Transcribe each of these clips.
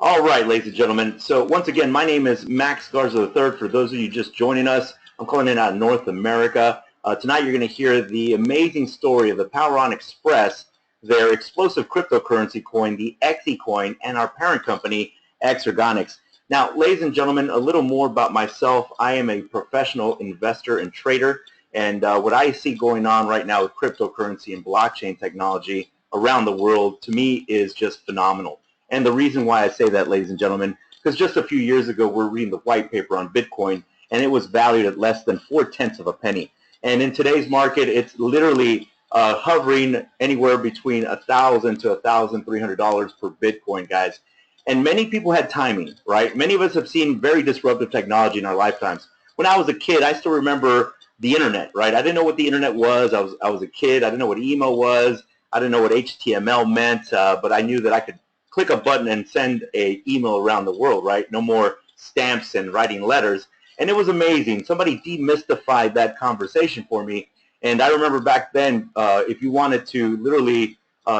All right, ladies and gentlemen. So once again, my name is Max Garza III. For those of you just joining us, I'm calling in out of North America. Tonight you're going to hear the amazing story of the Power On Xpress, their explosive cryptocurrency coin, the XECoin, and our parent company, XERGonics. Now, ladies and gentlemen, a little more about myself. I am a professional investor and trader, and what I see going on right now with cryptocurrency and blockchain technology around the world, to me, is just phenomenal. And the reason why I say that, ladies and gentlemen, because just a few years ago, we're reading the white paper on Bitcoin, and it was valued at less than 4/10 of a penny. And in today's market, it's literally hovering anywhere between $1,000 to $1,300 per Bitcoin, guys. And many people had timing, right? Many of us have seen very disruptive technology in our lifetimes. When I was a kid, I still remember the internet, right? I didn't know what the internet was. I was a kid. I didn't know what email was. I didn't know what HTML meant, but I knew that I could click a button and send an email around the world, right? No more stamps and writing letters. And it was amazing. Somebody demystified that conversation for me. And I remember back then, if you wanted to literally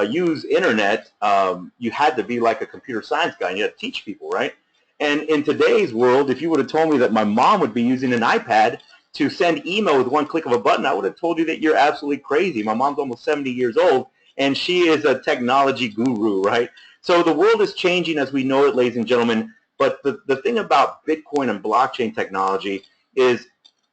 use internet, you had to be like a computer science guy, and you had to teach people, right? And in today's world, if you would have told me that my mom would be using an iPad to send email with one click of a button, I would have told you that you're absolutely crazy. My mom's almost 70 years old, and she is a technology guru, right? So the world is changing as we know it, ladies and gentlemen. But the thing about Bitcoin and blockchain technology is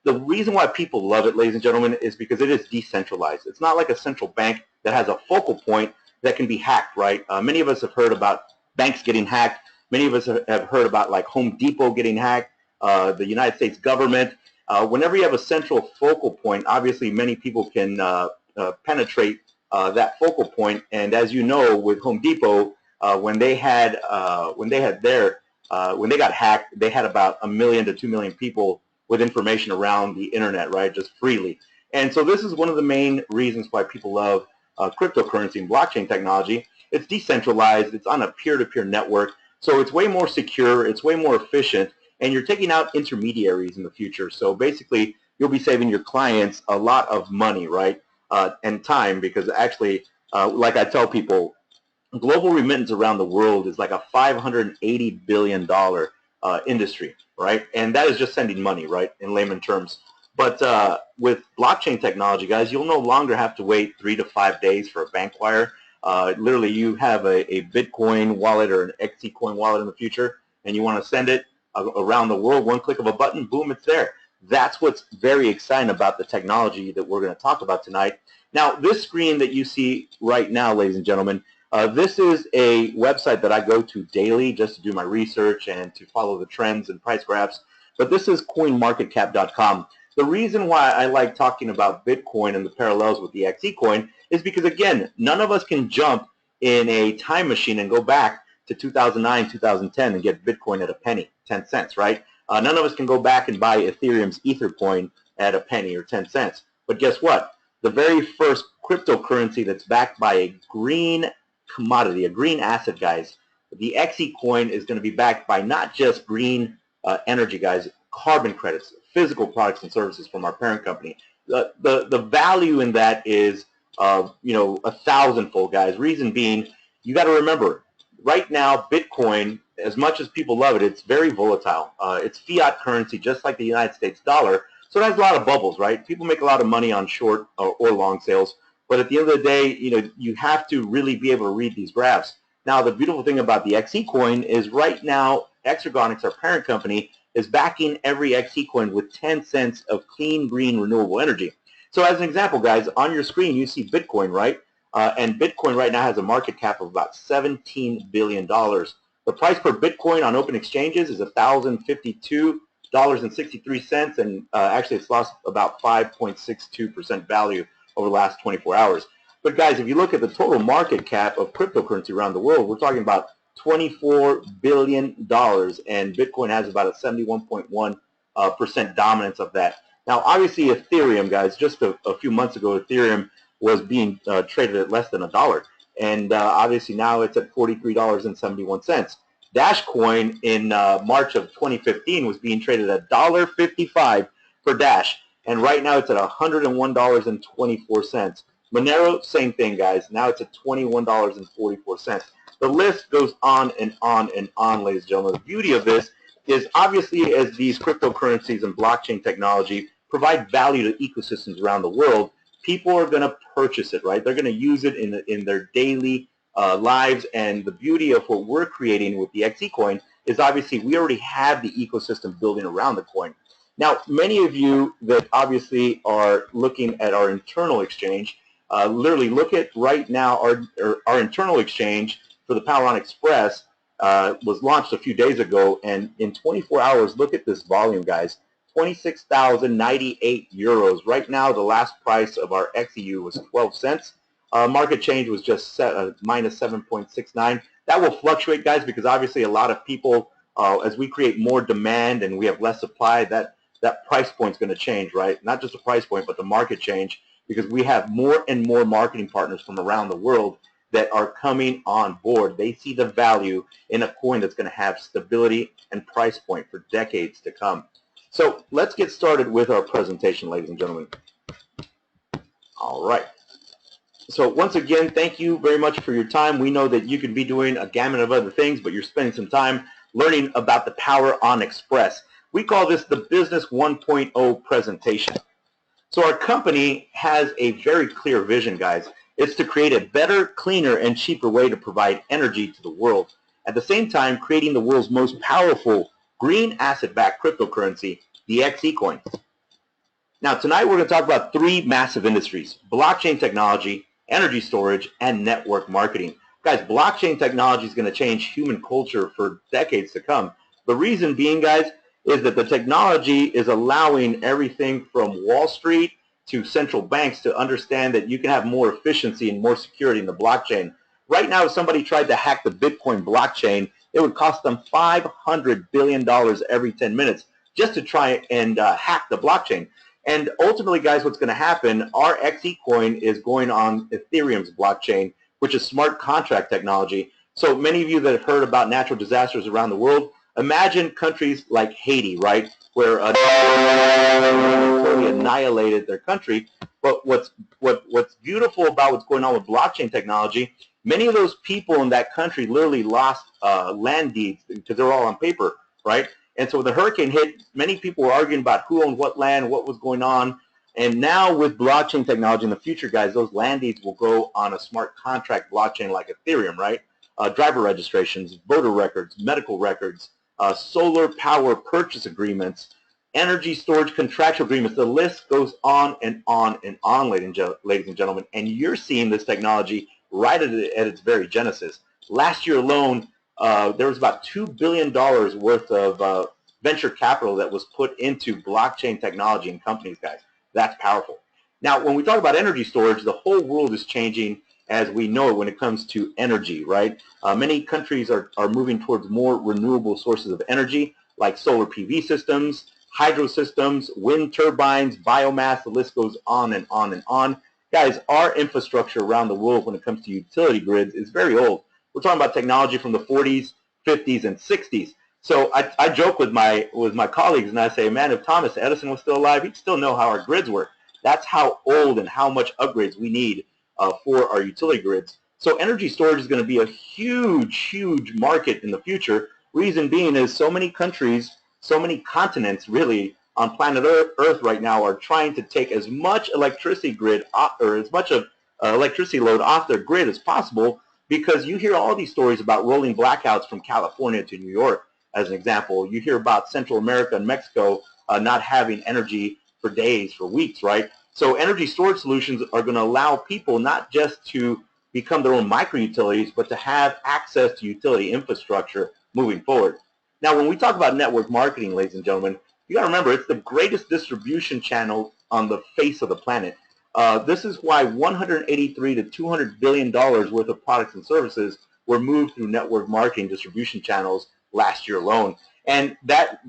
the reason why people love it, ladies and gentlemen, is because it is decentralized. It's not like a central bank that has a focal point that can be hacked, right? Many of us have heard about banks getting hacked. Many of us have heard about like Home Depot getting hacked, the United States government. Whenever you have a central focal point, obviously many people can penetrate that focal point. And as you know, with Home Depot, when they got hacked, they had about 1 million to 2 million people with information around the internet, right, just freely. And so this is one of the main reasons why people love cryptocurrency and blockchain technology. It's decentralized. It's on a peer-to-peer network. So it's way more secure. It's way more efficient. And you're taking out intermediaries in the future. So basically, you'll be saving your clients a lot of money, right, and time, because actually, like I tell people, global remittance around the world is like a $580 billion industry, right? And that is just sending money, right, in layman terms. But with blockchain technology, guys, you'll no longer have to wait 3 to 5 days for a bank wire. Literally, you have a Bitcoin wallet or an XECoin wallet in the future, and you want to send it around the world, one click of a button, boom, it's there. That's what's very exciting about the technology that we're going to talk about tonight. Now, this screen that you see right now, ladies and gentlemen, this is a website that I go to daily just to do my research and to follow the trends and price graphs. But this is coinmarketcap.com. The reason why I like talking about Bitcoin and the parallels with the XECoin is because, again, none of us can jump in a time machine and go back to 2009, 2010 and get Bitcoin at a penny, 10 cents, right? None of us can go back and buy Ethereum's Ethercoin at a penny or 10 cents. But guess what? The very first cryptocurrency that's backed by a green commodity, a green asset, guys. The XECoin is going to be backed by not just green energy, guys, carbon credits, physical products and services from our parent company. The value in that is, 1,000-fold, guys. Reason being, you got to remember, right now, Bitcoin, as much as people love it, it's very volatile. It's fiat currency, just like the United States dollar. So it has a lot of bubbles, right? People make a lot of money on short or long sales. But at the end of the day, you have to really be able to read these graphs. Now, the beautiful thing about the XECoin is right now, XERGonics, our parent company, is backing every XECoin with 10 cents of clean, green, renewable energy. So as an example, guys, on your screen, you see Bitcoin, right? And Bitcoin right now has a market cap of about $17 billion. The price per Bitcoin on open exchanges is $1,052.63, and actually it's lost about 5.62% value over the last 24 hours. But guys, if you look at the total market cap of cryptocurrency around the world, we're talking about $24 billion, and Bitcoin has about a 71.1% dominance of that. Now, obviously, Ethereum, guys, just a few months ago, Ethereum was being traded at less than $1, and obviously now it's at $43.71. Dashcoin in March of 2015 was being traded at $1.55 per Dash, and right now it's at $101.24. Monero, same thing, guys. Now it's at $21.44. The list goes on and on and on, ladies and gentlemen. The beauty of this is obviously as these cryptocurrencies and blockchain technology provide value to ecosystems around the world, people are going to purchase it, right? They're going to use it in their daily lives. And the beauty of what we're creating with the XECoin is obviously we already have the ecosystem building around the coin. Now, many of you that obviously are looking at our internal exchange, literally look at right now our internal exchange for the Power On Xpress was launched a few days ago, and in 24 hours, look at this volume, guys. 26,098 euros. Right now, the last price of our XEU was 12 cents. Market change was just minus 7.69. That will fluctuate, guys, because obviously a lot of people, as we create more demand and we have less supply, that price point is going to change, right? Not just the price point, but the market change, because we have more and more marketing partners from around the world that are coming on board. They see the value in a coin that's going to have stability and price point for decades to come. So let's get started with our presentation, ladies and gentlemen. All right. So once again, thank you very much for your time. We know that you could be doing a gamut of other things, but you're spending some time learning about the Power On Xpress. We call this the Business 1.0 presentation. So our company has a very clear vision, guys. It's to create a better, cleaner, and cheaper way to provide energy to the world. At the same time, creating the world's most powerful green asset-backed cryptocurrency, the XECoin. Now, tonight we're going to talk about three massive industries: blockchain technology, energy storage, and network marketing. Guys, blockchain technology is going to change human culture for decades to come. The reason being, guys, is that the technology is allowing everything from Wall Street to central banks to understand that you can have more efficiency and more security in the blockchain. Right now, if somebody tried to hack the Bitcoin blockchain, it would cost them $500 billion every 10 minutes just to try and hack the blockchain. And ultimately, guys, what's going to happen, our XECoin is going on Ethereum's blockchain, which is smart contract technology. So many of you that have heard about natural disasters around the world, imagine countries like Haiti, right, where totally annihilated their country. But what's beautiful about what's going on with blockchain technology, many of those people in that country literally lost land deeds because they're all on paper, right? And so when the hurricane hit, many people were arguing about who owned what land, what was going on. And now with blockchain technology in the future, guys, those land deeds will go on a smart contract blockchain like Ethereum, right? Driver registrations, voter records, medical records, solar power purchase agreements, energy storage contractual agreements. The list goes on and on and on, ladies and gentlemen. And you're seeing this technology right at its very genesis. Last year alone, there was about $2 billion worth of venture capital that was put into blockchain technology and companies, guys. That's powerful. Now, when we talk about energy storage, the whole world is changing as we know it when it comes to energy, right? Many countries are moving towards more renewable sources of energy, like solar PV systems, hydro systems, wind turbines, biomass. The list goes on and on and on. Guys, our infrastructure around the world when it comes to utility grids is very old. We're talking about technology from the 40s, 50s, and 60s. So I joke with my colleagues and I say, man, if Thomas Edison was still alive, he'd still know how our grids work. That's how old and how much upgrades we need for our utility grids. So energy storage is going to be a huge, huge market in the future. Reason being is so many countries, so many continents really on planet Earth right now are trying to take as much electricity grid or as much of electricity load off their grid as possible, because you hear all these stories about rolling blackouts from California to New York, as an example. You hear about Central America and Mexico not having energy for days, for weeks, right? So energy storage solutions are going to allow people not just to become their own micro-utilities, but to have access to utility infrastructure moving forward. Now, when we talk about network marketing, ladies and gentlemen, you got to remember it's the greatest distribution channel on the face of the planet. This is why $183 to $200 billion worth of products and services were moved through network marketing distribution channels last year alone. And that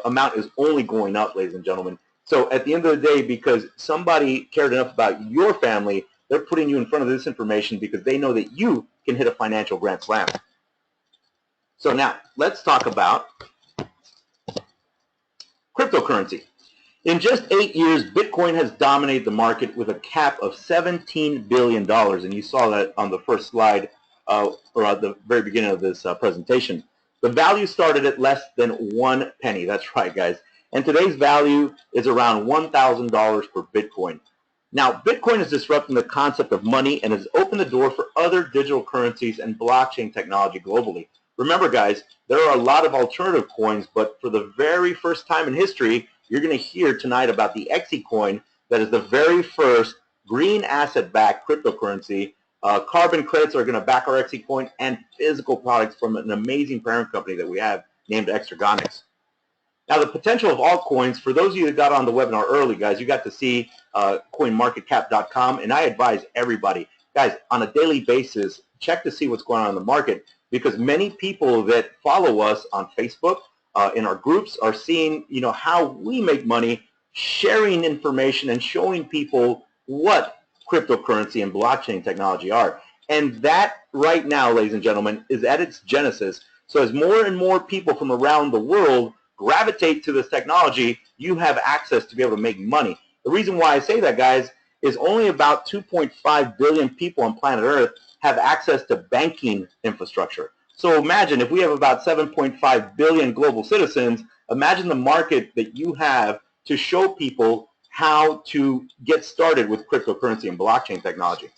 amount is only going up, ladies and gentlemen. So at the end of the day, because somebody cared enough about your family, they're putting you in front of this information because they know that you can hit a financial grand slam. So now, let's talk about cryptocurrency. In just 8 years, Bitcoin has dominated the market with a cap of $17 billion. And you saw that on the first slide or at the very beginning of this presentation. The value started at less than 1 penny. That's right, guys. And today's value is around $1,000 per Bitcoin. Now, Bitcoin is disrupting the concept of money and has opened the door for other digital currencies and blockchain technology globally. Remember, guys, there are a lot of alternative coins, but for the very first time in history, you're going to hear tonight about the XECoin that is the very first green asset-backed cryptocurrency. Carbon credits are going to back our XECoin, and physical products from an amazing parent company that we have named XERGonics. Now, the potential of altcoins, for those of you that got on the webinar early, guys, you got to see coinmarketcap.com, and I advise everybody, guys, on a daily basis, check to see what's going on in the market, because many people that follow us on Facebook, in our groups, are seeing, how we make money, sharing information and showing people what cryptocurrency and blockchain technology are. And that right now, ladies and gentlemen, is at its genesis. So as more and more people from around the world gravitate to this technology, you have access to be able to make money. The reason why I say that, guys, is only about 2.5 billion people on planet Earth have access to banking infrastructure. So imagine if we have about 7.5 billion global citizens, imagine the market that you have to show people how to get started with cryptocurrency and blockchain technology.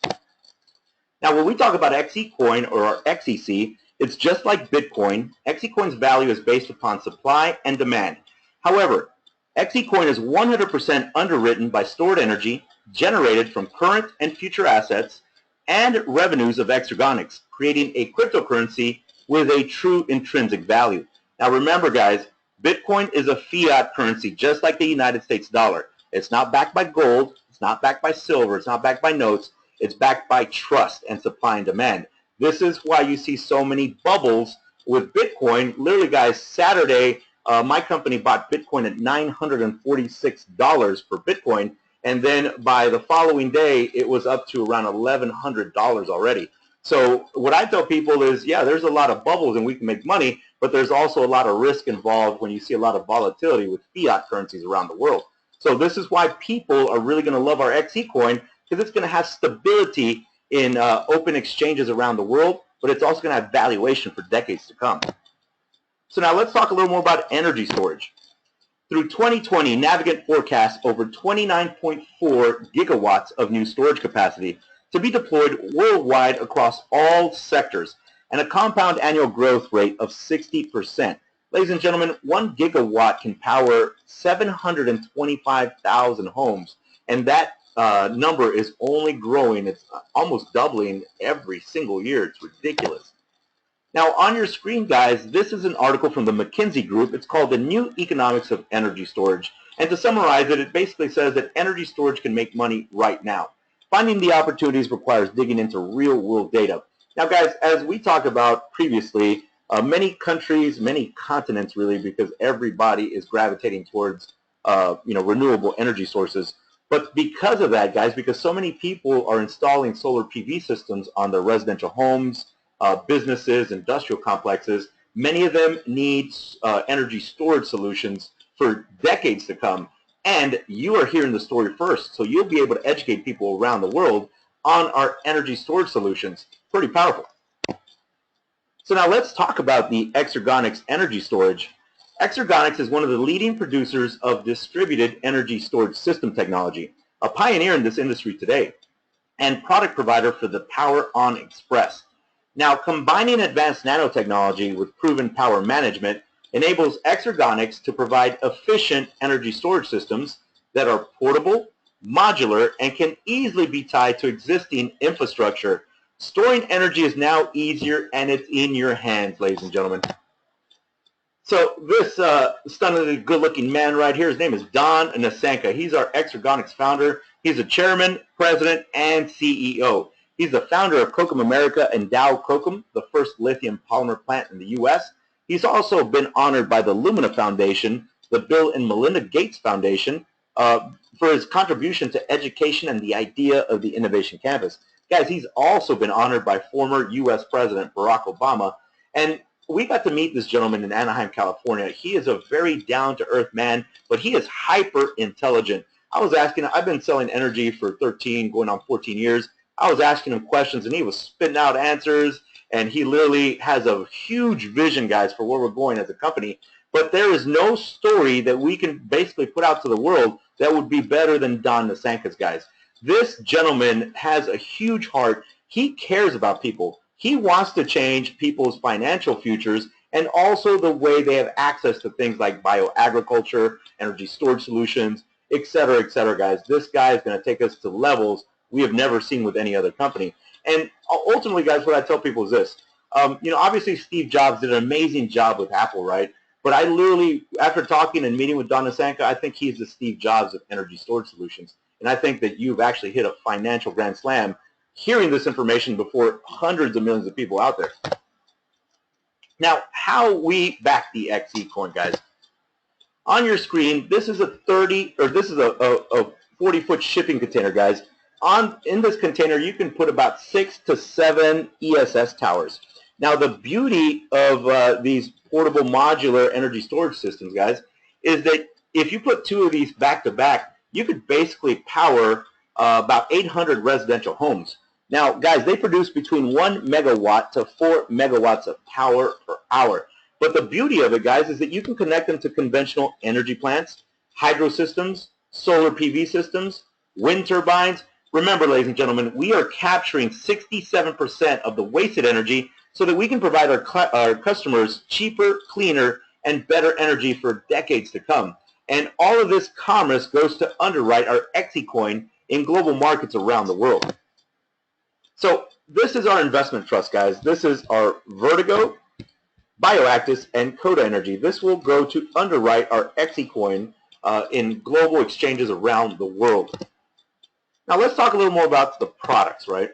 Now, when we talk about XECoin or XEC, it's just like Bitcoin. XECoin's value is based upon supply and demand. However, XECoin is 100% underwritten by stored energy generated from current and future assets and revenues of XERGonics, creating a cryptocurrency with a true intrinsic value. Now remember, guys, Bitcoin is a fiat currency just like the United States dollar. It's not backed by gold, it's not backed by silver, it's not backed by notes, it's backed by trust and supply and demand. This is why you see so many bubbles with Bitcoin. Literally, guys, Saturday, my company bought Bitcoin at $946 per Bitcoin, and then by the following day, it was up to around $1,100 already. So what I tell people is, yeah, there's a lot of bubbles and we can make money, but there's also a lot of risk involved when you see a lot of volatility with fiat currencies around the world. So this is why people are really going to love our XECoin, because it's going to have stability in open exchanges around the world, but it's also going to have valuation for decades to come. So now let's talk a little more about energy storage. Through 2020, Navigant forecasts over 29.4 gigawatts of new storage capacity to be deployed worldwide across all sectors, and a compound annual growth rate of 60%. Ladies and gentlemen, 1 gigawatt can power 725,000 homes, and that number is only growing. It's almost doubling every single year. It's ridiculous. Now, on your screen, guys, this is an article from the McKinsey Group. It's called The New Economics of Energy Storage. And to summarize it, it basically says that energy storage can make money right now. Finding the opportunities requires digging into real-world data. Now, guys, as we talked about previously, many countries, many continents really, because everybody is gravitating towards renewable energy sources. But because of that, guys, because so many people are installing solar PV systems on their residential homes, businesses, industrial complexes, many of them need energy storage solutions for decades to come. And you are hearing the story first, so you'll be able to educate people around the world on our energy storage solutions. Pretty powerful. So now let's talk about the XERGonics energy storage. XERGonics is one of the leading producers of distributed energy storage system technology, a pioneer in this industry today, and product provider for the Power On Xpress. Now, combining advanced nanotechnology with proven power management enables XERGonics to provide efficient energy storage systems that are portable, modular, and can easily be tied to existing infrastructure. Storing energy is now easier, and it's in your hands, ladies and gentlemen. So this stunningly good-looking man right here, his name is Don Nasenka. He's our XERGonics founder. He's a chairman, president, and CEO. He's the founder of Kokum America and Dow Kokum, the first lithium polymer plant in the U.S. He's also been honored by the Lumina Foundation, the Bill and Melinda Gates Foundation, for his contribution to education and the idea of the Innovation Campus. Guys, he's also been honored by former U.S. President Barack Obama. And we got to meet this gentleman in Anaheim, California. He is a very down-to-earth man, but he is hyper-intelligent. I was asking, I've been selling energy for 13, going on 14 years. I was asking him questions, and he was spitting out answers. and he literally has a huge vision, guys, for where we're going as a company. But there is no story that we can basically put out to the world that would be better than Don Nasanka's, guys. This gentleman has a huge heart. He cares about people. He wants to change people's financial futures and also the way they have access to things like bioagriculture, energy storage solutions, et cetera, guys. This guy is going to take us to levels we have never seen with any other company. And ultimately, guys, what I tell people is this. Obviously Steve Jobs did an amazing job with Apple, right? But I literally, after talking and meeting with Don Nasanka, I think he's the Steve Jobs of energy storage solutions. And I think that you've actually hit a financial grand slam hearing this information before hundreds of millions of people out there. Now, how we back the XECoin, guys. On your screen, this is a 40-foot shipping container, guys. In this container, you can put about 6 to 7 ESS towers. Now, the beauty of these portable modular energy storage systems, guys, is that if you put 2 of these back to back, you could basically power about 800 residential homes. Now, guys, they produce between 1 megawatt to 4 megawatts of power per hour. But the beauty of it, guys, is that you can connect them to conventional energy plants, hydro systems, solar PV systems, wind turbines. Remember, ladies and gentlemen, we are capturing 67% of the wasted energy so that we can provide our customers cheaper, cleaner, and better energy for decades to come. And all of this commerce goes to underwrite our XECoin in global markets around the world. So this is our investment trust, guys. This is our Vertigo, Bioactis, and Coda Energy. This will go to underwrite our XECoin in global exchanges around the world. Now let's talk a little more about the products, right?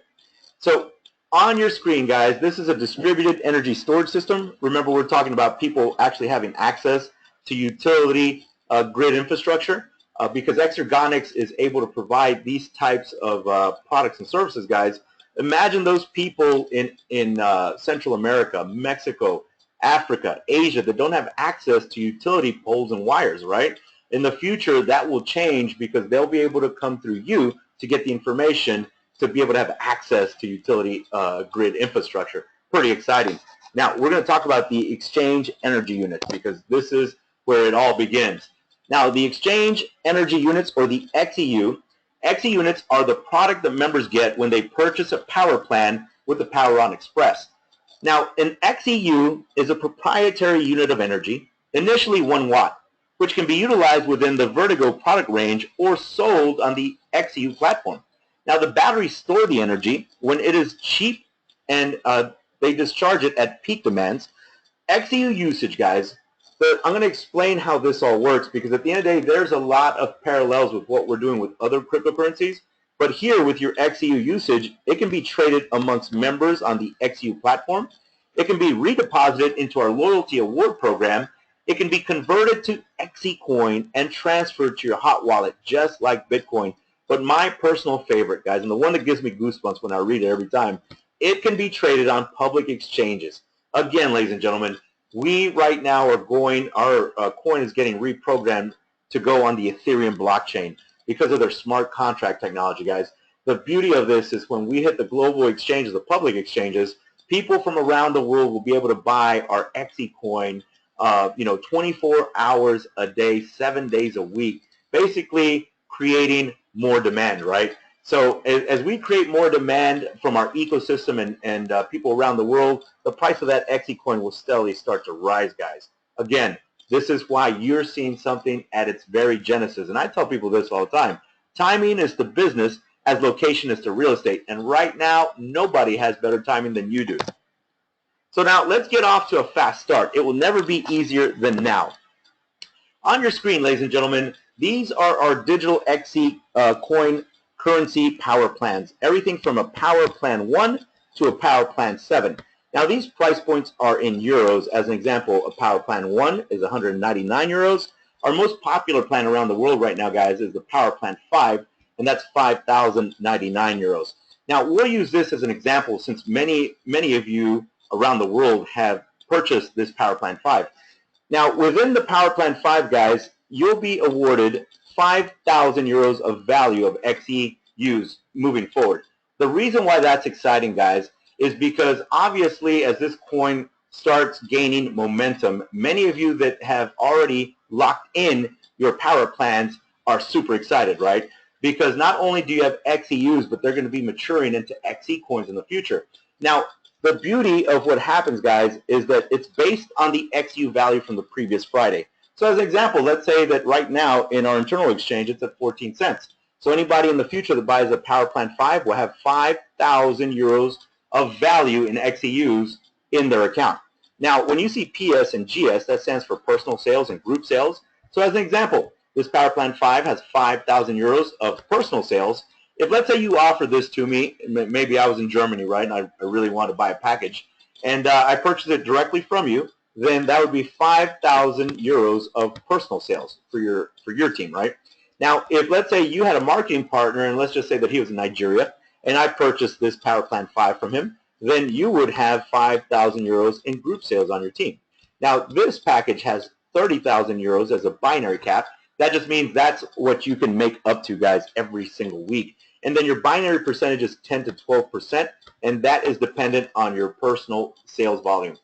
So on your screen, guys, this is a distributed energy storage system. Remember, we're talking about people actually having access to utility grid infrastructure because Exergonics is able to provide these types of products and services, guys. Imagine those people in Central America, Mexico, Africa, Asia that don't have access to utility poles and wires, right? In the future, that will change because they'll be able to come through you to get the information to be able to have access to utility grid infrastructure. Pretty exciting. Now, we're going to talk about the exchange energy units because this is where it all begins. Now, the exchange energy units, or the XEU, XE units are the product that members get when they purchase a power plan with the Power On Xpress. Now, an XEU is a proprietary unit of energy, initially 1 watt, which can be utilized within the Vertigo product range or sold on the XEU platform. Now, the batteries store the energy when it is cheap and they discharge it at peak demands. XEU usage, guys, I'm going to explain how this all works because at the end of the day, there's a lot of parallels with what we're doing with other cryptocurrencies. But here with your XEU usage, it can be traded amongst members on the XEU platform. It can be redeposited into our loyalty award program. It can be converted to XECoin and transferred to your hot wallet, just like Bitcoin. But my personal favorite, guys, and the one that gives me goosebumps when I read it every time, it can be traded on public exchanges. Again, ladies and gentlemen, we right now are our coin is getting reprogrammed to go on the Ethereum blockchain because of their smart contract technology, guys. The beauty of this is when we hit the global exchanges, the public exchanges, people from around the world will be able to buy our XECoin 24 hours a day, 7 days a week, basically creating more demand, right? So as we create more demand from our ecosystem and people around the world, the price of that XECoin will steadily start to rise, guys. Again, this is why you're seeing something at its very genesis. And I tell people this all the time. Timing is to business as location is to real estate. And right now, nobody has better timing than you do. So now let's get off to a fast start. It will never be easier than now. On your screen, ladies and gentlemen, these are our digital XECoin currency power plans. Everything from a power plan 1 to a power plan 7. Now these price points are in euros. As an example, a power plan 1 is 199 euros. Our most popular plan around the world right now, guys, is the power plan 5, and that's 5,099 euros. Now we'll use this as an example since many of you around the world have purchased this power plan 5. Now within the power plan 5, guys, you'll be awarded 5,000 euros of value of XEUs moving forward. The reason why that's exciting, guys, is because obviously as this coin starts gaining momentum, many of you that have already locked in your power plans are super excited, right? Because not only do you have XEUs, but they're going to be maturing into XECoins in the future. Now, the beauty of what happens, guys, is that it's based on the XEU value from the previous Friday. So as an example, let's say that right now in our internal exchange, it's at 14 cents. So anybody in the future that buys a Power Plan 5 will have 5,000 euros of value in XEUs in their account. Now, when you see PS and GS, that stands for personal sales and group sales. So as an example, this Power Plan 5 has 5,000 euros of personal sales. If let's say you offer this to me, maybe I was in Germany, right, and I really want to buy a package, and I purchase it directly from you, then that would be 5,000 euros of personal sales for your team, right? Now, if let's say you had a marketing partner, and let's just say that he was in Nigeria, and I purchased this Power Plan 5 from him, then you would have 5,000 euros in group sales on your team. Now, this package has 30,000 euros as a binary cap. That just means that's what you can make up to, guys, every single week. And then your binary percentage is 10 to 12%, and that is dependent on your personal sales volume.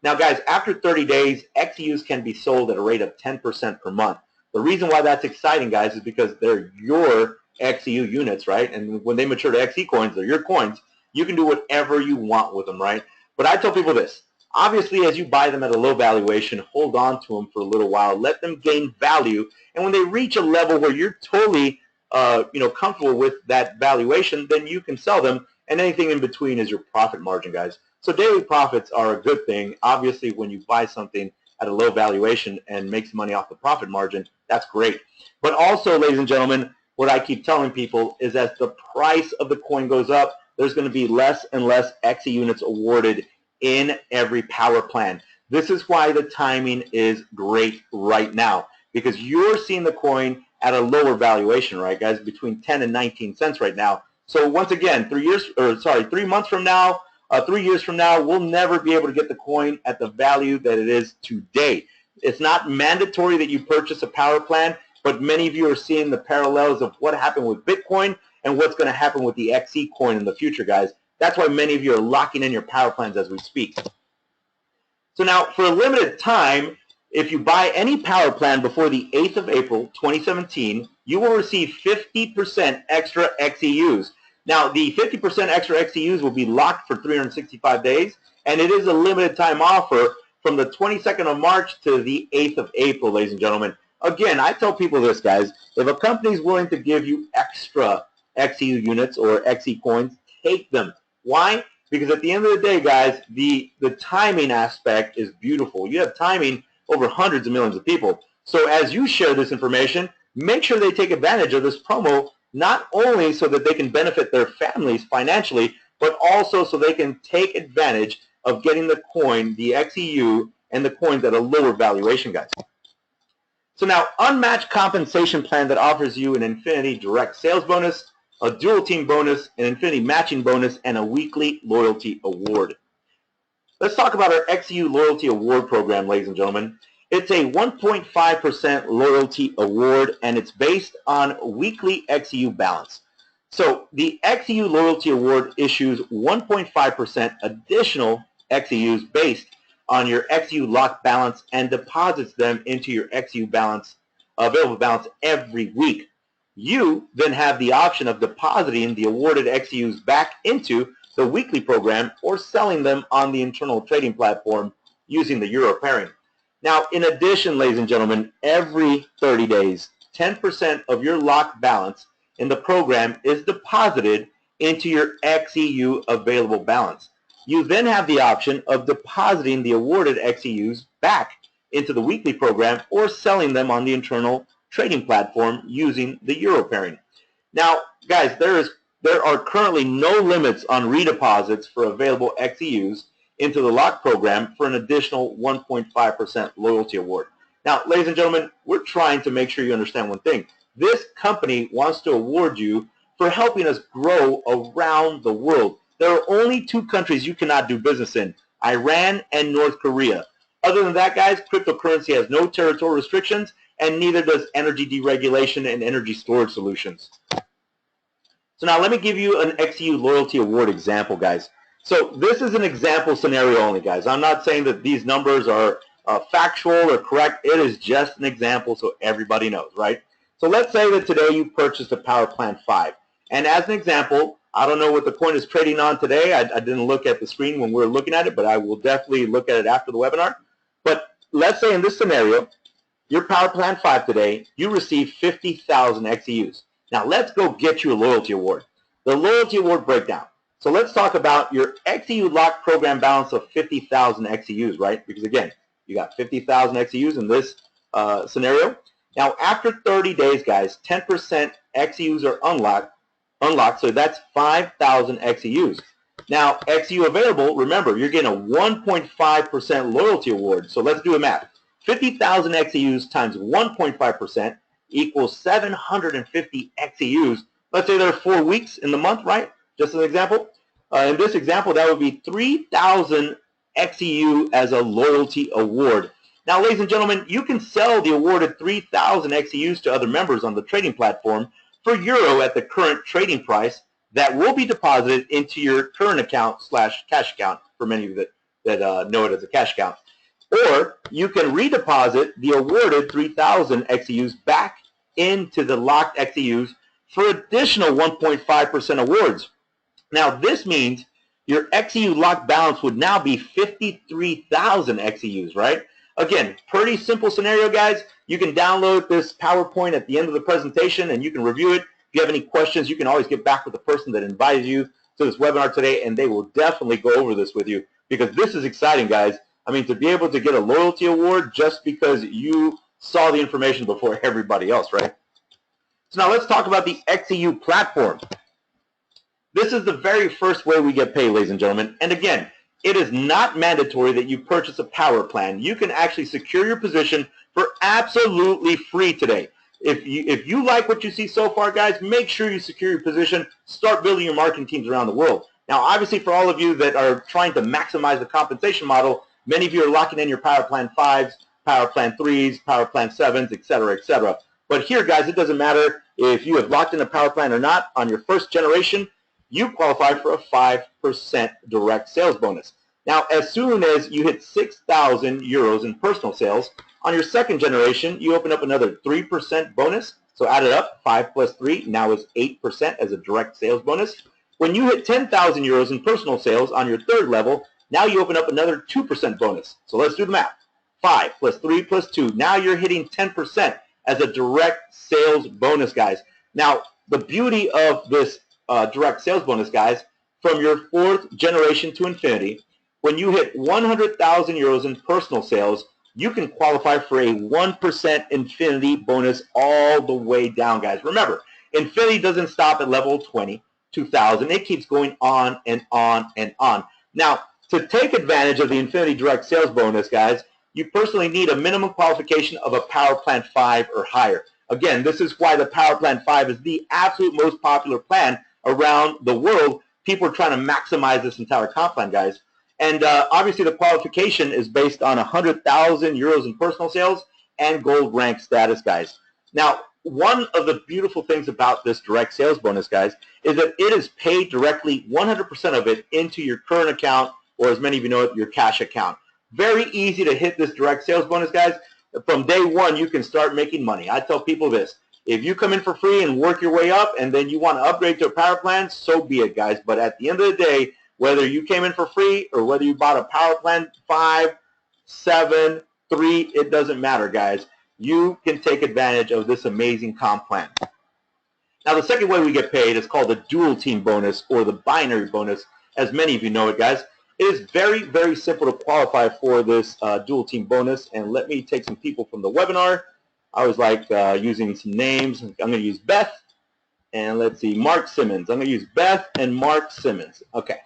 Now, guys, after 30 days, XEUs can be sold at a rate of 10% per month. The reason why that's exciting, guys, is because they're your XEU units, right? And when they mature to XECoins, they're your coins. You can do whatever you want with them, right? But I tell people this. Obviously, as you buy them at a low valuation, hold on to them for a little while. Let them gain value. And when they reach a level where you're totally comfortable with that valuation, then you can sell them. And anything in between is your profit margin, guys. So daily profits are a good thing. Obviously, when you buy something at a low valuation and make some money off the profit margin, that's great. But also, ladies and gentlemen, what I keep telling people is as the price of the coin goes up, there's going to be less and less XE units awarded in every power plan. This is why the timing is great right now, because you're seeing the coin at a lower valuation, right, guys, between 10 and 19 cents right now. So once again, 3 months from now, 3 years from now, we'll never be able to get the coin at the value that it is today. It's not mandatory that you purchase a power plan, but many of you are seeing the parallels of what happened with Bitcoin and what's going to happen with the XE coin in the future, guys. That's why many of you are locking in your power plans as we speak. So now, for a limited time, if you buy any power plan before the 8th of April, 2017, you will receive 50% extra XEUs. Now, the 50% extra XEUs will be locked for 365 days, and it is a limited time offer from the 22nd of March to the 8th of April, ladies and gentlemen. Again, I tell people this, guys. If a company is willing to give you extra XEU units or XE coins, take them. Why? Because at the end of the day, guys, the timing aspect is beautiful. You have timing over hundreds of millions of people. So as you share this information, make sure they take advantage of this promo, not only so that they can benefit their families financially, but also so they can take advantage of getting the coin, the XEU, and the coins at a lower valuation, guys. So now, unmatched compensation plan that offers you an Infinity direct sales bonus, a dual team bonus, an Infinity matching bonus, and a weekly loyalty award. Let's talk about our XEU loyalty award program, ladies and gentlemen. It's a 1.5% loyalty award, and it's based on weekly XEU balance. So the XEU loyalty award issues 1.5% additional XEUs based on your XEU locked balance and deposits them into your XEU balance, available balance every week. You then have the option of depositing the awarded XEUs back into the weekly program or selling them on the internal trading platform using the euro pairing. Now, in addition, ladies and gentlemen, every 30 days, 10% of your locked balance in the program is deposited into your XEU available balance. You then have the option of depositing the awarded XEUs back into the weekly program or selling them on the internal trading platform using the euro pairing. Now, guys, there are currently no limits on redeposits for available XEUs into the lock program for an additional 1.5% loyalty award. Now, ladies and gentlemen, we're trying to make sure you understand one thing. This company wants to award you for helping us grow around the world. There are only 2 countries you cannot do business in, Iran and North Korea. Other than that, guys, cryptocurrency has no territorial restrictions, and neither does energy deregulation and energy storage solutions. So now let me give you an XEU loyalty award example, guys. So this is an example scenario only, guys. I'm not saying that these numbers are factual or correct. It is just an example so everybody knows, right? So let's say that today you purchased a Power Plant 5. And as an example, I don't know what the coin is trading on today. I didn't look at the screen when we were looking at it, but I will definitely look at it after the webinar. But let's say in this scenario, your Power Plant 5 today, you receive 50,000 XEUs. Now let's go get you a loyalty award. The loyalty award breakdown. So let's talk about your XEU lock program balance of 50,000 XEUs, right? Because again, you got 50,000 XEUs in this scenario. Now after 30 days, guys, 10% XEUs are unlocked, so that's 5,000 XEUs. Now XEU available, remember, you're getting a 1.5% loyalty award. So let's do the math. 50,000 XEUs times 1.5% equals 750 XEUs. Let's say there are 4 weeks in the month, right? Just as an example. In this example, that would be 3,000 XEU as a loyalty award. Now, ladies and gentlemen, you can sell the awarded 3,000 XEUs to other members on the trading platform for euro at the current trading price that will be deposited into your current account / cash account for many of you that know it as a cash account. Or you can redeposit the awarded 3,000 XEUs back into the locked XEUs for additional 1.5% awards. Now this means your XEU locked balance would now be 53,000 XEUs, right? Again, pretty simple scenario, guys. You can download this PowerPoint at the end of the presentation and you can review it. If you have any questions, you can always get back with the person that invited you to this webinar today, and they will definitely go over this with you because this is exciting, guys. I mean, to be able to get a loyalty award just because you saw the information before everybody else, right? So now let's talk about the XEU platform. This is the very first way we get paid, ladies and gentlemen. And again, it is not mandatory that you purchase a power plan. You can actually secure your position for absolutely free today. If you like what you see so far, guys, make sure you secure your position. Start building your marketing teams around the world. Now, obviously, for all of you that are trying to maximize the compensation model, many of you are locking in your Power Plan 5s, Power Plan 3s, Power Plan 7s, etc., etc. But here, guys, it doesn't matter if you have locked in a power plan or not. On your first generation, you qualify for a 5% direct sales bonus. Now, as soon as you hit 6,000 euros in personal sales, on your second generation, you open up another 3% bonus. So add it up, 5 plus 3 now is 8% as a direct sales bonus. When you hit 10,000 euros in personal sales on your third level, now you open up another 2% bonus. So let's do the math. 5 plus 3 plus 2. Now you're hitting 10% as a direct sales bonus, guys. Now, the beauty of this direct sales bonus, guys, from your fourth generation to infinity, when you hit 100,000 euros in personal sales, you can qualify for a 1% infinity bonus all the way down, guys. Remember, infinity doesn't stop at level 20, 2,000. It keeps going on and on and on. Now, to take advantage of the infinity direct sales bonus, guys, you personally need a minimum qualification of a Power Plan 5 or higher. Again, this is why the Power Plan 5 is the absolute most popular plan around the world. People are trying to maximize this entire comp plan, guys. And obviously the qualification is based on 100,000 euros in personal sales and gold rank status, guys. Now, one of the beautiful things about this direct sales bonus, guys, is that it is paid directly, 100% of it, into your current account, or as many of you know it, your cash account. Very easy to hit this direct sales bonus, guys. From day one, you can start making money. I tell people this. If you come in for free and work your way up and then you want to upgrade to a power plan, so be it, guys. But at the end of the day, whether you came in for free or whether you bought a Power Plan 5, 7, 3, it doesn't matter, guys. You can take advantage of this amazing comp plan. Now, the second way we get paid is called the dual team bonus or the binary bonus, as many of you know it, guys. It is very, very simple to qualify for this dual team bonus. And let me take some people from the webinar. I always like using some names. I'm going to use Beth. And let's see, Mark Simmons. I'm going to use Beth and Mark Simmons. Okay.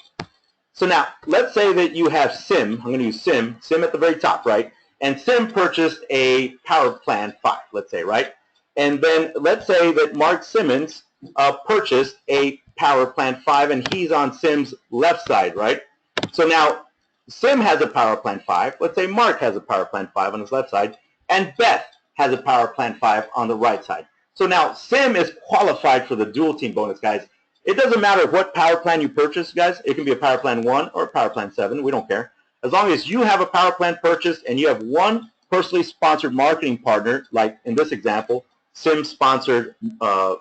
So now, let's say that you have Sim. I'm going to use Sim at the very top, right? And Sim purchased a Power Plan 5, let's say, right? And then let's say that Mark Simmons purchased a Power Plan 5, and he's on Sim's left side, right? So now, Sim has a Power Plan 5. Let's say Mark has a Power Plan 5 on his left side, and Beth has a Power Plan 5 on the right side. So now, Sim is qualified for the dual team bonus, guys. It doesn't matter what power plan you purchase, guys. It can be a power plan 1 or a power plan 7. We don't care. As long as you have a power plan purchased and you have one personally sponsored marketing partner, like in this example, Sim sponsored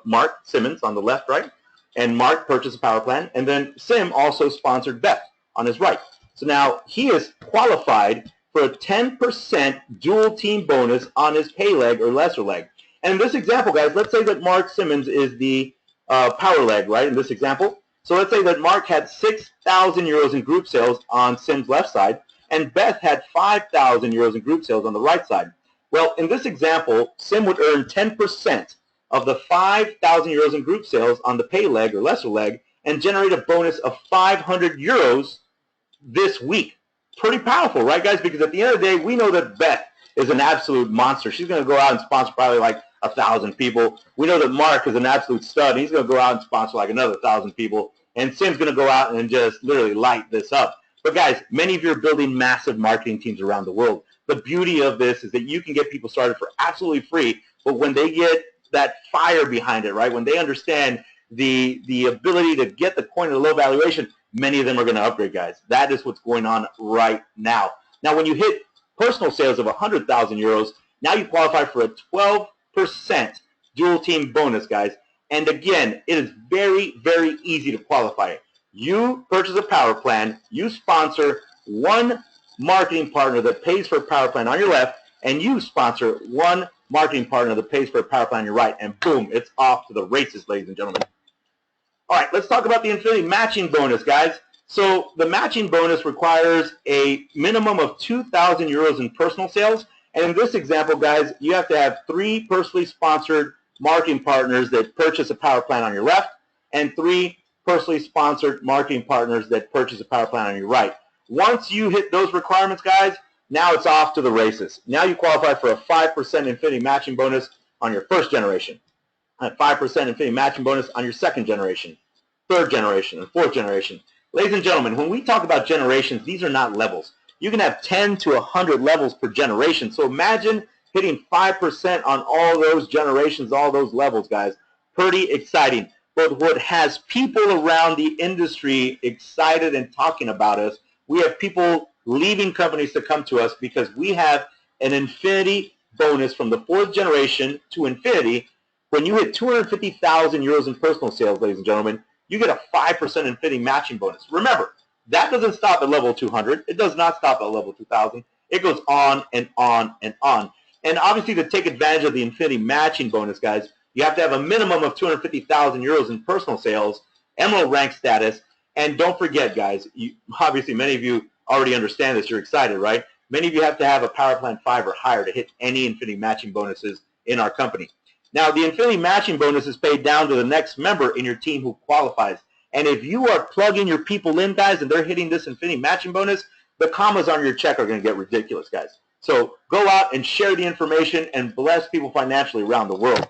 Mark Simmons on the left, right? And Mark purchased a power plan. And then Sim also sponsored Beth on his right. So now he is qualified for a 10% dual team bonus on his pay leg or lesser leg. And in this example, guys, let's say that Mark Simmons is the power leg, right, in this example. So let's say that Mark had 6,000 euros in group sales on Sim's left side, and Beth had 5,000 euros in group sales on the right side. Well, in this example, Sim would earn 10% of the 5,000 euros in group sales on the pay leg or lesser leg and generate a bonus of 500 euros this week. Pretty powerful, right, guys? Because at the end of the day, we know that Beth is an absolute monster. She's going to go out and sponsor probably like 1,000 people. We know that Mark is an absolute stud. He's going to go out and sponsor like another 1,000 people. And Sim's going to go out and just literally light this up. But guys, many of you are building massive marketing teams around the world. The beauty of this is that you can get people started for absolutely free, but when they get that fire behind it, right, when they understand the ability to get the coin at a low valuation, many of them are going to upgrade, guys. That is what's going on right now. Now, when you hit personal sales of 100,000 euros, now you qualify for a 12% dual team bonus, guys. And again, it is very, very easy to qualify it. You purchase a power plan, you sponsor one marketing partner that pays for a power plan on your left, and you sponsor one marketing partner that pays for a power plan on your right, and boom, it's off to the races, ladies and gentlemen. All right, let's talk about the Infinity matching bonus, guys. So the matching bonus requires a minimum of 2,000 euros in personal sales. And in this example, guys, you have to have 3 personally sponsored marketing partners that purchase a power plan on your left and 3 personally sponsored marketing partners that purchase a power plan on your right. Once you hit those requirements, guys, now it's off to the races. Now you qualify for a 5% Infinity matching bonus on your first generation, a 5% Infinity matching bonus on your second generation, third generation, and fourth generation. Ladies and gentlemen, when we talk about generations, these are not levels. You can have 10 to 100 levels per generation. So imagine hitting 5% on all those generations, all those levels, guys. Pretty exciting. But what has people around the industry excited and talking about us, we have people leaving companies to come to us because we have an infinity bonus from the 4th generation to infinity. When you hit 250,000 euros in personal sales, ladies and gentlemen, you get a 5% infinity matching bonus. Remember, that doesn't stop at level 200. It does not stop at level 2,000. It goes on and on and on. And obviously, to take advantage of the infinity matching bonus, guys, you have to have a minimum of 250,000 euros in personal sales, Emerald rank status, and don't forget, guys, obviously many of you already understand this. You're excited, right? Many of you have to have a Power Plan 5 or higher to hit any infinity matching bonuses in our company. Now, the infinity matching bonus is paid down to the next member in your team who qualifies. And if you are plugging your people in, guys, and they're hitting this infinity matching bonus, the commas on your check are going to get ridiculous, guys. So go out and share the information and bless people financially around the world.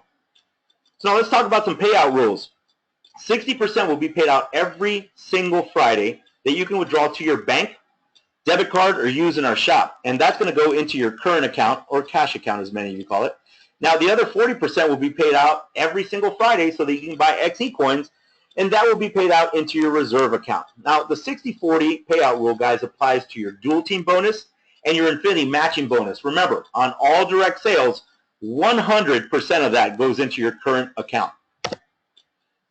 So now let's talk about some payout rules. 60% will be paid out every single Friday that you can withdraw to your bank, debit card, or use in our shop. And that's going to go into your current account, or cash account as many of you call it. Now, the other 40% will be paid out every single Friday so that you can buy XECoins, and that will be paid out into your reserve account. Now, the 60-40 payout rule, guys, applies to your dual team bonus and your infinity matching bonus. Remember, on all direct sales, 100% of that goes into your current account.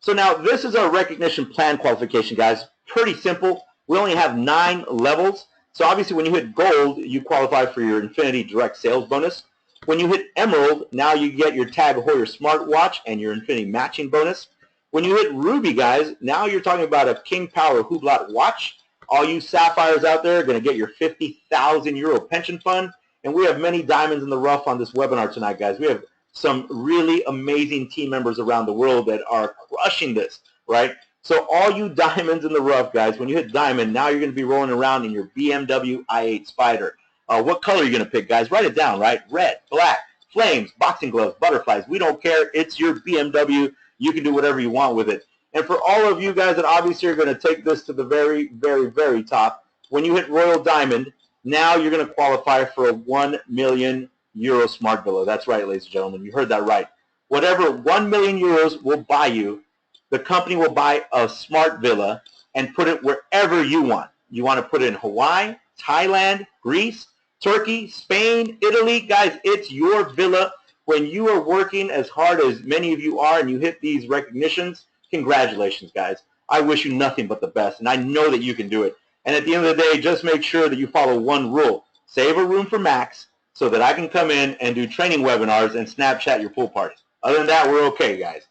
So now, this is our recognition plan qualification, guys. Pretty simple. We only have 9 levels. So obviously, when you hit gold, you qualify for your infinity direct sales bonus. When you hit emerald, now you get your Tag Heuer smartwatch and your infinity matching bonus. When you hit ruby, guys, now you're talking about a King Power Hublot watch. All you sapphires out there are going to get your 50,000 euro pension fund. And we have many diamonds in the rough on this webinar tonight, guys. We have some really amazing team members around the world that are crushing this, right? So all you diamonds in the rough, guys, when you hit diamond, now you're going to be rolling around in your BMW i8 Spider. What color are you going to pick, guys? Write it down, right? Red, black, flames, boxing gloves, butterflies. We don't care. It's your BMW. You can do whatever you want with it. And for all of you guys that obviously are going to take this to the very, very, very top, when you hit Royal Diamond, now you're going to qualify for a 1 million euro smart villa. That's right, ladies and gentlemen. You heard that right. Whatever 1 million euros will buy you, the company will buy a smart villa and put it wherever you want. You want to put it in Hawaii, Thailand, Greece, Turkey, Spain, Italy. Guys, it's your villa. When you are working as hard as many of you are and you hit these recognitions, congratulations, guys. I wish you nothing but the best, and I know that you can do it. And at the end of the day, just make sure that you follow one rule. Save a room for Max so that I can come in and do training webinars and Snapchat your pool party. Other than that, we're okay, guys.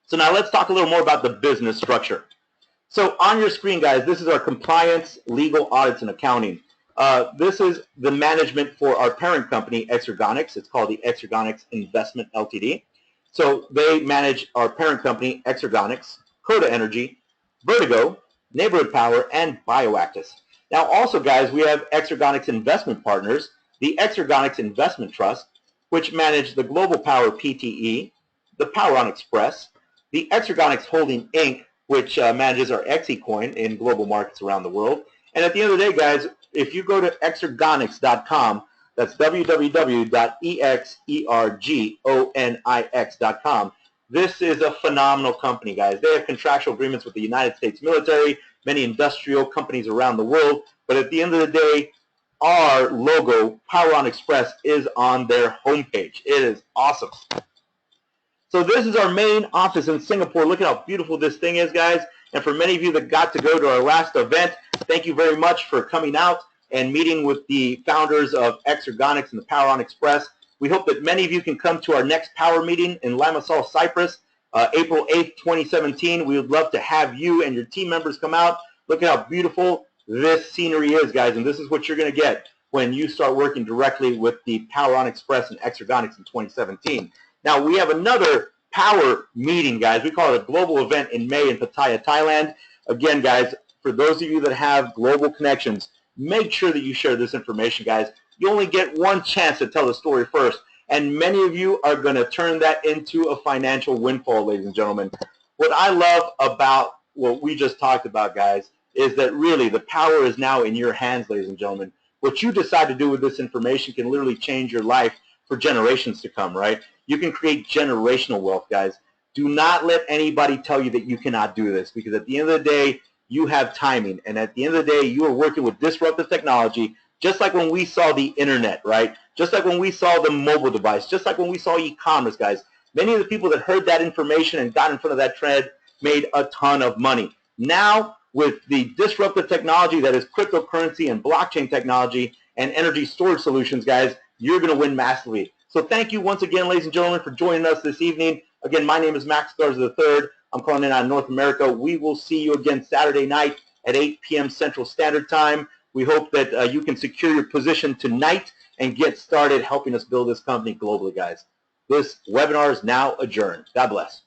So now let's talk a little more about the business structure. So on your screen, guys, this is our compliance, legal, audits, and accounting. This is the management for our parent company, XECoin. It's called the XECoin Investment Ltd. So they manage our parent company, XECoin, Coda Energy, Vertigo, Neighborhood Power, and Bioactus. Now also, guys, we have XECoin investment partners, the XECoin Investment Trust, which manage the Global Power PTE, the Power On Xpress, the XECoin Holding Inc., which manages our XECoin in global markets around the world. And at the end of the day, guys, if you go to exergonix.com, that's www.exergonix.com, this is a phenomenal company, guys. They have contractual agreements with the United States military, many industrial companies around the world, but at the end of the day, our logo, Power On Xpress, is on their homepage. It is awesome. So this is our main office in Singapore. Look at how beautiful this thing is, guys. And for many of you that got to go to our last event, thank you very much for coming out and meeting with the founders of XECoin and the Power On Xpress. We hope that many of you can come to our next power meeting in Limassol, Cyprus, April 8th, 2017. We would love to have you and your team members come out. Look at how beautiful this scenery is, guys, and this is what you're going to get when you start working directly with the Power On Xpress and XECoin in 2017. Now, we have another power meeting, guys. We call it a global event in May in Pattaya, Thailand. Again, guys, for those of you that have global connections, make sure that you share this information, guys. You only get one chance to tell the story first, and many of you are going to turn that into a financial windfall, ladies and gentlemen. What I love about what we just talked about, guys, is that really the power is now in your hands, ladies and gentlemen. What you decide to do with this information can literally change your life for generations to come, right? You can create generational wealth, guys. Do not let anybody tell you that you cannot do this, because at the end of the day, you have timing. And at the end of the day, you are working with disruptive technology, just like when we saw the internet, right? Just like when we saw the mobile device, just like when we saw e-commerce, guys. Many of the people that heard that information and got in front of that trend made a ton of money. Now, with the disruptive technology that is cryptocurrency and blockchain technology and energy storage solutions, guys, you're going to win massively. So thank you once again, ladies and gentlemen, for joining us this evening. Again, my name is Max Garza III. I'm calling in out of North America. We will see you again Saturday night at 8 p.m. Central Standard Time. We hope that you can secure your position tonight and get started helping us build this company globally, guys. This webinar is now adjourned. God bless.